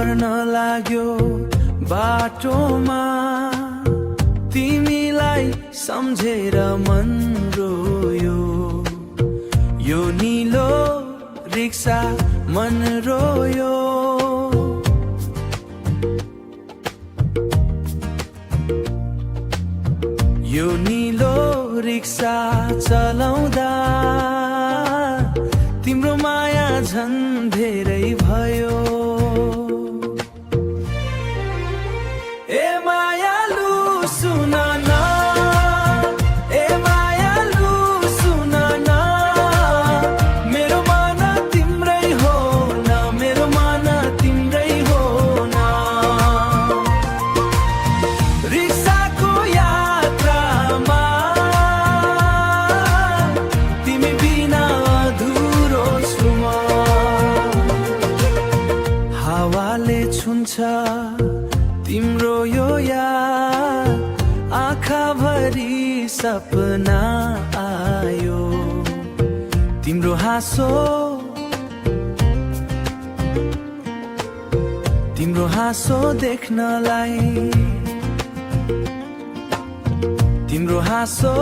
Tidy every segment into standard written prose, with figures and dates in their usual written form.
मर्न लाग्यो बाटोमा, तिमीलाई सम्झेर मन रोयो। यो नीलो रिक्सा मन रोयो। यो नीलो रिक्सा चलाउँदा तिम्रो माया झन् धेरै भयो। ए मायालु सुन न, ए मायालु सुन न, मेरो मन तिम्रै हो न, मेरो मन तिम्रै हो न। रिक्साको यात्रामा तिमी बिना अधुरो छु म। हावाले छुन्छ तिम्रो यो याद, आँखाभरि सपना आयो। तिम्रो हाँसो, तिम्रो हाँसो देख्नलाई, तिम्रो हाँसो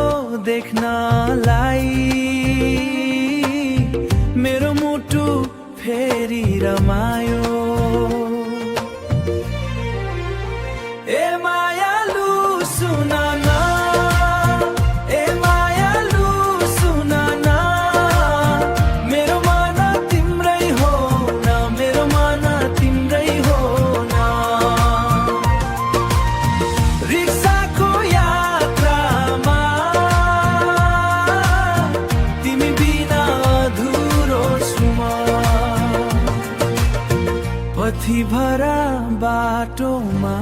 देख्नलाई मेरो मुटु फेरि रमायो। ए मायालु सुन न, ए मायालु सुन न, मेरो मन तिम्रै हो न, मेरो मन तिम्रै हो न। रिक्साको यात्रामा तिमी बिना अधुरो छु म। पथी भरा बाटोमा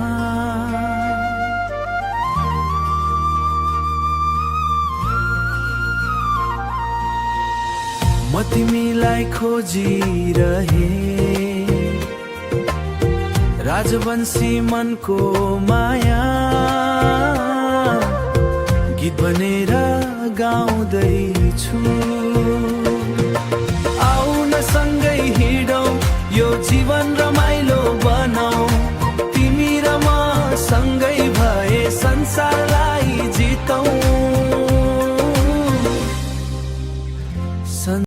म तिमीलाई खोजिरहे, राजवंशी मनको माया गीत बनेर गाउँदैछु।